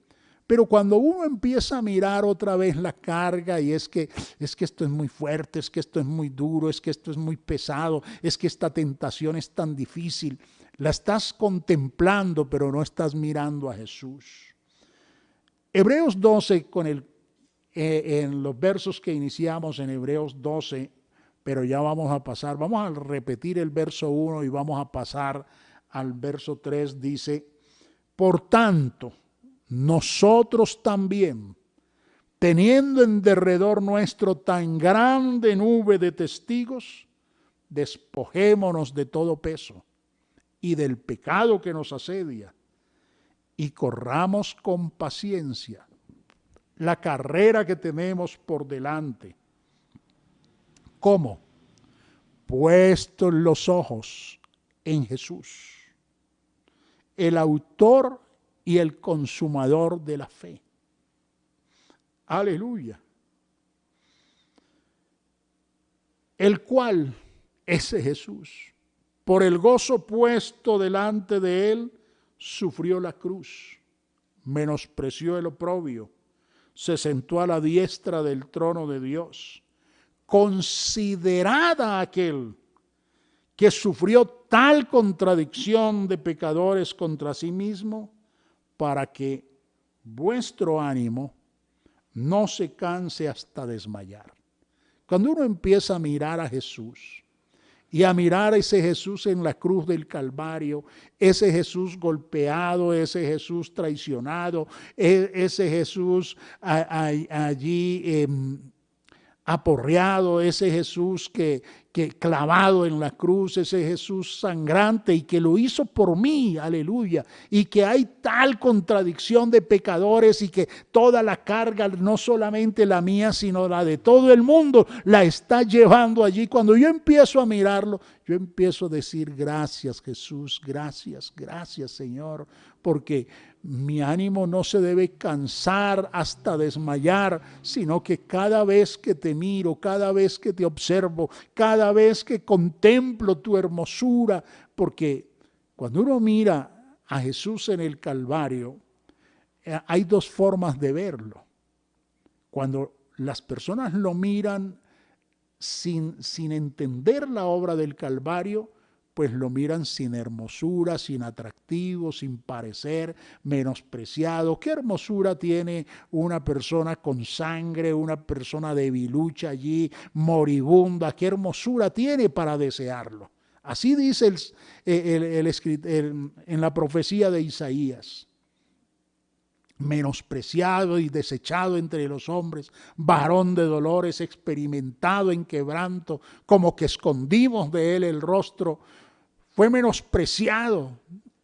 Pero cuando uno empieza a mirar otra vez la carga y es que esto es muy fuerte, es que esto es muy duro, es que esto es muy pesado, es que esta tentación es tan difícil, la estás contemplando pero no estás mirando a Jesús. Hebreos 12, en los versos que iniciamos en Hebreos 12, pero ya vamos a repetir el verso 1 y vamos a pasar al verso 3, dice, por tanto, nosotros también, teniendo en derredor nuestro tan grande nube de testigos, despojémonos de todo peso y del pecado que nos asedia y corramos con paciencia la carrera que tenemos por delante. ¿Cómo? Puestos los ojos en Jesús, el autor y el consumador de la fe. Aleluya. el cual, ese Jesús, por el gozo puesto delante de él, sufrió la cruz, menospreció el oprobio, se sentó a la diestra del trono de Dios. Considerada aquel que sufrió tal contradicción de pecadores contra sí mismo, para que vuestro ánimo no se canse hasta desmayar. Cuando uno empieza a mirar a Jesús y a mirar a ese Jesús en la cruz del Calvario, ese Jesús golpeado, ese Jesús traicionado, ese Jesús allí aporreado, ese Jesús que clavado en la cruz, ese Jesús sangrante y que lo hizo por mí, aleluya, y que hay tal contradicción de pecadores y que toda la carga, no solamente la mía, sino la de todo el mundo, la está llevando allí. Cuando yo empiezo a mirarlo, yo empiezo a decir gracias Jesús, gracias Señor, porque mi ánimo no se debe cansar hasta desmayar, sino que cada vez que te miro, cada vez que te observo, cada vez que contemplo tu hermosura, porque cuando uno mira a Jesús en el Calvario, hay dos formas de verlo. Cuando las personas lo miran sin entender la obra del Calvario, pues lo miran sin hermosura, sin atractivo, sin parecer, menospreciado. ¿Qué hermosura tiene una persona con sangre, una persona debilucha allí, moribunda? ¿Qué hermosura tiene para desearlo? Así dice en la profecía de Isaías. Menospreciado y desechado entre los hombres, varón de dolores, experimentado en quebranto, como que escondimos de él el rostro. Fue menospreciado,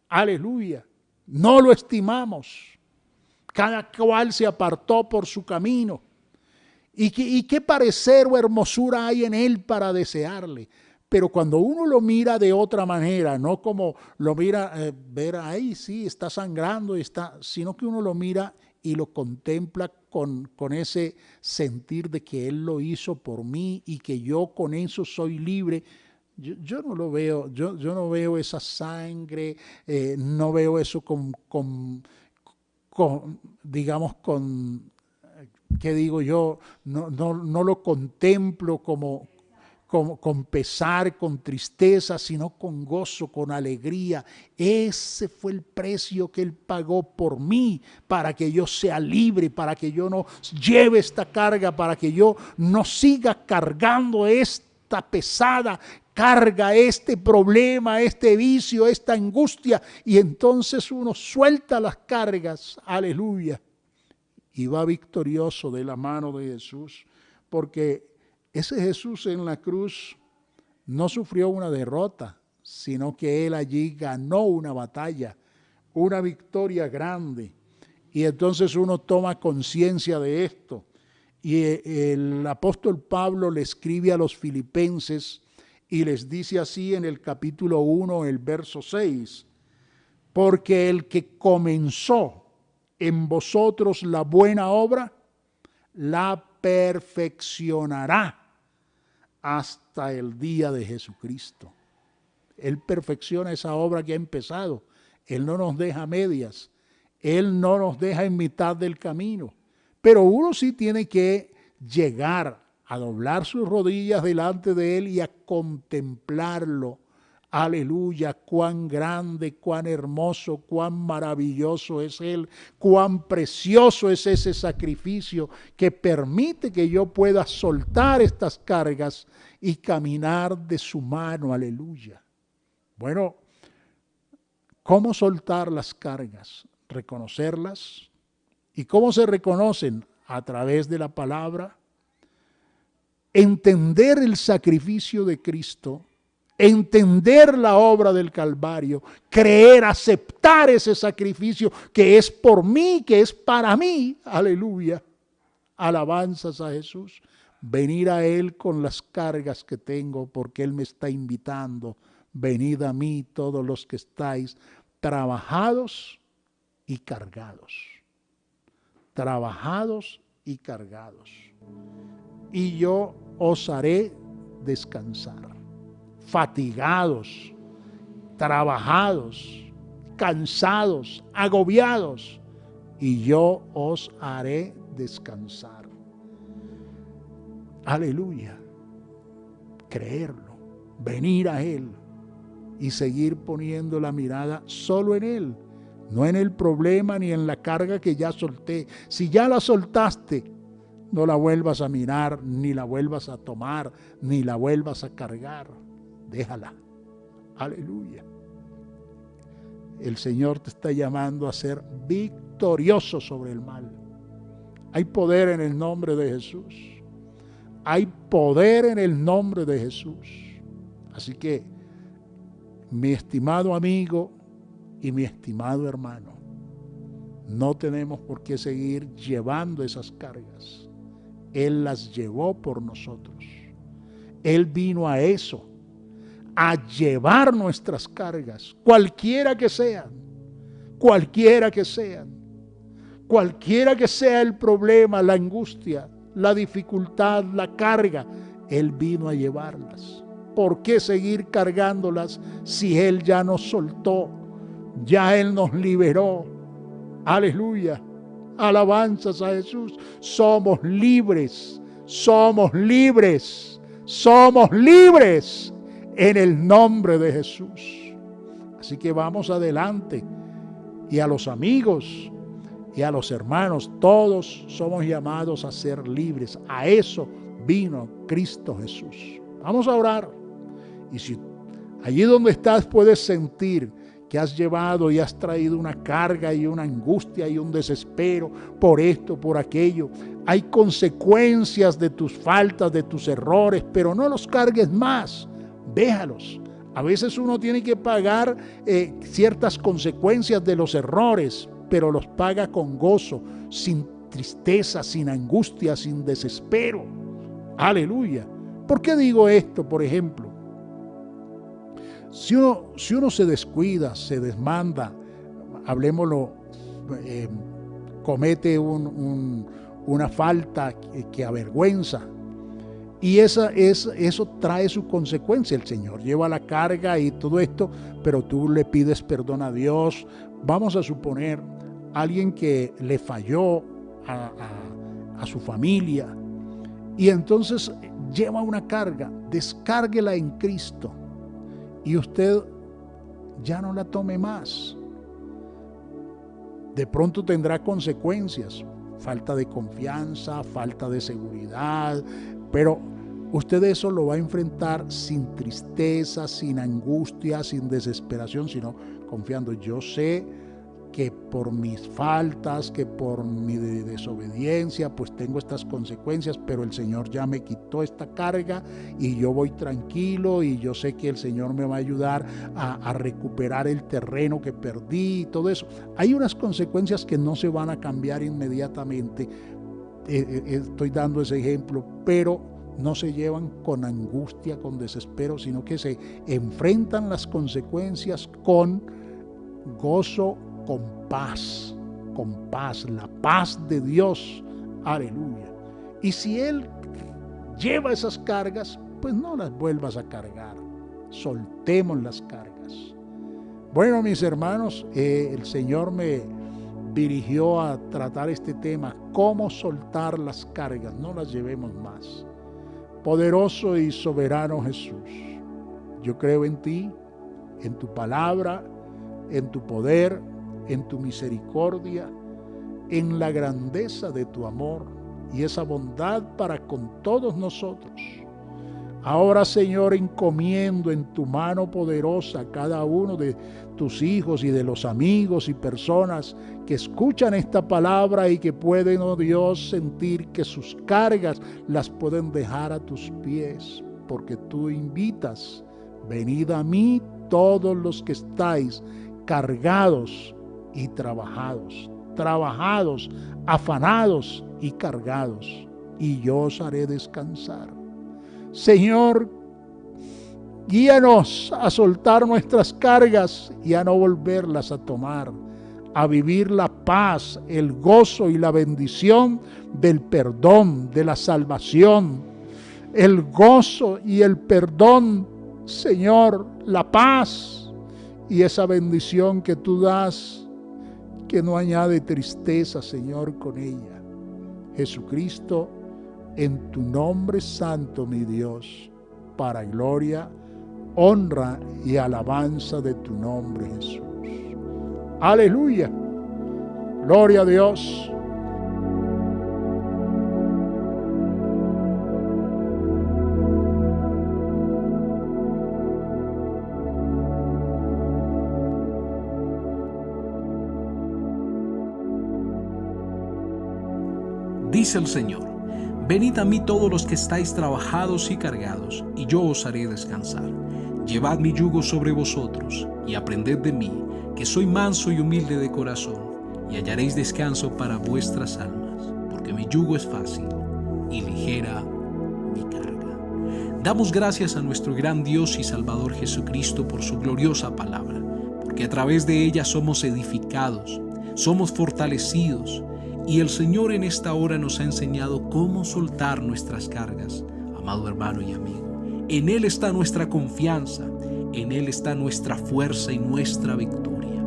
aleluya, no lo estimamos, cada cual se apartó por su camino. ¿Y qué parecer o hermosura hay en él para desearle? Pero cuando uno lo mira de otra manera, no como lo mira, ver ahí sí, está sangrando, sino que uno lo mira y lo contempla con ese sentir de que él lo hizo por mí y que yo con eso soy libre. Yo no lo veo, yo no veo esa sangre, no veo eso digamos, ¿qué digo yo? No lo contemplo con pesar, con tristeza, sino con gozo, con alegría. Ese fue el precio que él pagó por mí, para que yo sea libre, para que yo no lleve esta carga, para que yo no siga cargando esta pesada carga, este problema, este vicio, esta angustia. Y entonces uno suelta las cargas, aleluya, y va victorioso de la mano de Jesús, porque ese Jesús en la cruz no sufrió una derrota, sino que él allí ganó una batalla, una victoria grande. Y entonces uno toma conciencia de esto. Y el apóstol Pablo le escribe a los filipenses y les dice así en el capítulo 1, el verso 6, porque el que comenzó en vosotros la buena obra, la perfeccionará hasta el día de Jesucristo. Él perfecciona esa obra que ha empezado. Él no nos deja medias. Él no nos deja en mitad del camino. Pero uno sí tiene que llegar a doblar sus rodillas delante de Él y a contemplarlo. Aleluya, cuán grande, cuán hermoso, cuán maravilloso es Él, cuán precioso es ese sacrificio que permite que yo pueda soltar estas cargas y caminar de su mano, aleluya. Bueno, ¿cómo soltar las cargas? Reconocerlas. ¿Y cómo se reconocen? A través de la palabra. Entender el sacrificio de Cristo, entender la obra del Calvario, creer, aceptar ese sacrificio que es por mí, que es para mí, aleluya, alabanzas a Jesús, venir a Él con las cargas que tengo, porque Él me está invitando, venid a mí todos los que estáis trabajados y cargados, y yo os haré descansar. Fatigados, trabajados, cansados, agobiados, y yo os haré descansar. Aleluya. Creerlo, venir a Él y seguir poniendo la mirada solo en Él, no en el problema ni en la carga que ya solté. Si ya la soltaste, no la vuelvas a mirar, ni la vuelvas a tomar, ni la vuelvas a cargar. Déjala. Aleluya. El Señor te está llamando a ser victorioso sobre el mal. Hay poder en el nombre de Jesús. Hay poder en el nombre de Jesús. Así que, mi estimado amigo y mi estimado hermano, no tenemos por qué seguir llevando esas cargas. Él las llevó por nosotros. Él vino a eso, a llevar nuestras cargas, cualquiera que sean, cualquiera que sean, cualquiera que sea el problema, la angustia, la dificultad, la carga, Él vino a llevarlas. ¿Por qué seguir cargándolas si Él ya nos soltó? Ya Él nos liberó. Aleluya. Alabanzas a Jesús. Somos libres. Somos libres. Somos libres en el nombre de Jesús. Así que vamos adelante. Y a los amigos y a los hermanos, todos somos llamados a ser libres. A eso vino Cristo Jesús. Vamos a orar. Y si allí donde estás puedes sentir que has llevado y has traído una carga y una angustia y un desespero por esto, por aquello, hay consecuencias de tus faltas, de tus errores, pero no los cargues más, déjalos. A veces uno tiene que pagar ciertas consecuencias de los errores, pero los paga con gozo, sin tristeza, sin angustia, sin desespero. Aleluya. ¿Por qué digo esto, por ejemplo? Si uno se descuida, se desmanda, hablemoslo, comete una falta que avergüenza, y eso trae su consecuencia. El Señor lleva la carga y todo esto, pero tú le pides perdón a Dios. Vamos a suponer alguien que le falló a su familia, y entonces lleva una carga, descárguela en Cristo. Y usted ya no la tome más. De pronto tendrá consecuencias, falta de confianza, falta de seguridad, pero usted eso lo va a enfrentar sin tristeza, sin angustia, sin desesperación, sino confiando. Yo sé que por mis faltas, que por mi desobediencia, pues tengo estas consecuencias, pero el Señor ya me quitó esta carga y yo voy tranquilo, y yo sé que el Señor me va a ayudar a recuperar el terreno que perdí y todo eso. Hay unas consecuencias que no se van a cambiar inmediatamente, estoy dando ese ejemplo, pero no se llevan con angustia, con desespero, sino que se enfrentan las consecuencias con gozo, con paz, la paz de Dios. Aleluya. Y si Él lleva esas cargas, pues no las vuelvas a cargar. Soltemos las cargas. Bueno, mis hermanos, el Señor me dirigió a tratar este tema, cómo soltar las cargas, no las llevemos más. Poderoso y soberano Jesús, yo creo en ti, en tu palabra, en tu poder, en tu misericordia, en la grandeza de tu amor y esa bondad para con todos nosotros. Ahora, Señor, encomiendo en tu mano poderosa a cada uno de tus hijos y de los amigos y personas que escuchan esta palabra y que pueden, oh Dios, sentir que sus cargas las pueden dejar a tus pies, porque tú invitas: venid a mí todos los que estáis cargados y trabajados, afanados y cargados, y yo os haré descansar. Señor, guíanos a soltar nuestras cargas y a no volverlas a tomar, a vivir la paz, el gozo y la bendición del perdón, de la salvación, el gozo y el perdón, Señor, la paz y esa bendición que tú das, que no añade tristeza, Señor, con ella. Jesucristo, en tu nombre santo, mi Dios, para gloria, honra y alabanza de tu nombre, Jesús. Aleluya. Gloria a Dios. Dice el Señor: venid a mí todos los que estáis trabajados y cargados, y yo os haré descansar. Llevad mi yugo sobre vosotros, y aprended de mí, que soy manso y humilde de corazón, y hallaréis descanso para vuestras almas, porque mi yugo es fácil y ligera mi carga. Damos gracias a nuestro gran Dios y Salvador Jesucristo por su gloriosa palabra, porque a través de ella somos edificados, somos fortalecidos, y el Señor en esta hora nos ha enseñado cómo soltar nuestras cargas, amado hermano y amigo. En Él está nuestra confianza, en Él está nuestra fuerza y nuestra victoria.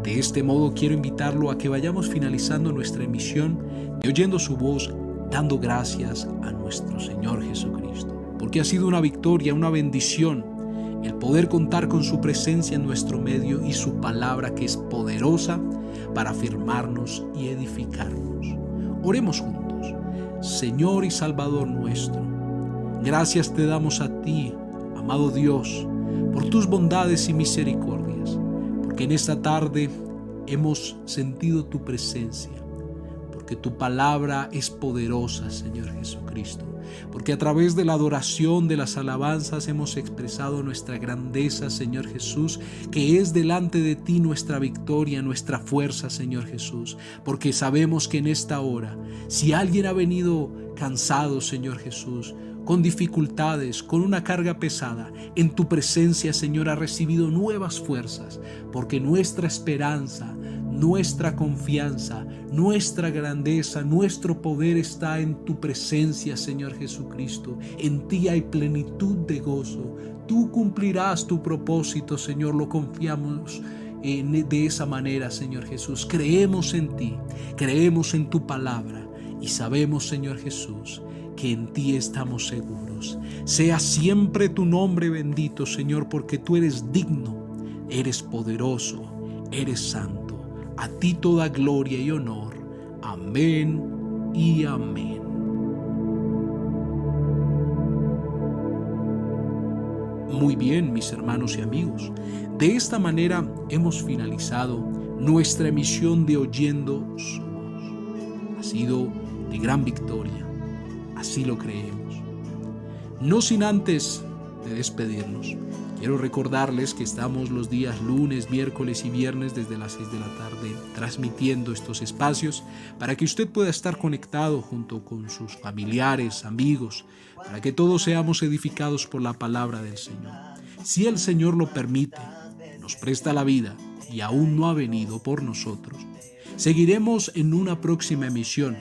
De este modo quiero invitarlo a que vayamos finalizando nuestra emisión y oyendo su voz, dando gracias a nuestro Señor Jesucristo, porque ha sido una victoria, una bendición, el poder contar con su presencia en nuestro medio y su palabra, que es poderosa para afirmarnos y edificarnos. Oremos juntos. Señor y Salvador nuestro, gracias te damos a ti, amado Dios, por tus bondades y misericordias, porque en esta tarde hemos sentido tu presencia, porque tu palabra es poderosa, Señor Jesucristo, porque a través de la adoración, de las alabanzas, hemos expresado nuestra grandeza, Señor Jesús, que es delante de ti nuestra victoria, nuestra fuerza, Señor Jesús, porque sabemos que en esta hora, si alguien ha venido cansado, Señor Jesús, con dificultades, con una carga pesada, en tu presencia, Señor, ha recibido nuevas fuerzas, porque nuestra esperanza, nuestra confianza, nuestra grandeza, nuestro poder está en tu presencia, Señor Jesucristo. En ti hay plenitud de gozo. Tú cumplirás tu propósito, Señor, lo confiamos de esa manera, Señor Jesús. Creemos en ti, creemos en tu palabra y sabemos, Señor Jesús, que en ti estamos seguros. Sea siempre tu nombre bendito, Señor, porque tú eres digno, eres poderoso, eres santo. A ti toda gloria y honor. Amén y amén. Muy bien, mis hermanos y amigos. De esta manera hemos finalizado nuestra emisión de Oyendo su voz. Ha sido de gran victoria. Así lo creemos. No sin antes de despedirnos, quiero recordarles que estamos los días lunes, miércoles y viernes desde las 6 de la tarde transmitiendo estos espacios para que usted pueda estar conectado junto con sus familiares, amigos, para que todos seamos edificados por la palabra del Señor. Si el Señor lo permite, nos presta la vida y aún no ha venido por nosotros, seguiremos en una próxima emisión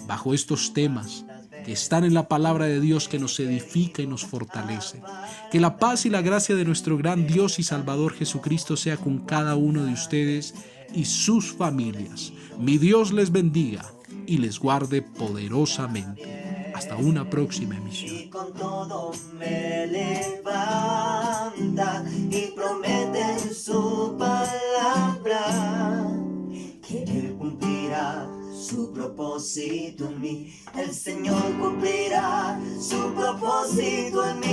bajo estos temas que están en la palabra de Dios, que nos edifica y nos fortalece. Que la paz y la gracia de nuestro gran Dios y Salvador Jesucristo sea con cada uno de ustedes y sus familias. Mi Dios les bendiga y les guarde poderosamente. Hasta una próxima emisión. Y con todo me levanta y promete en su palabra que Él cumplirá su propósito en mí. El Señor cumplirá su propósito en mí.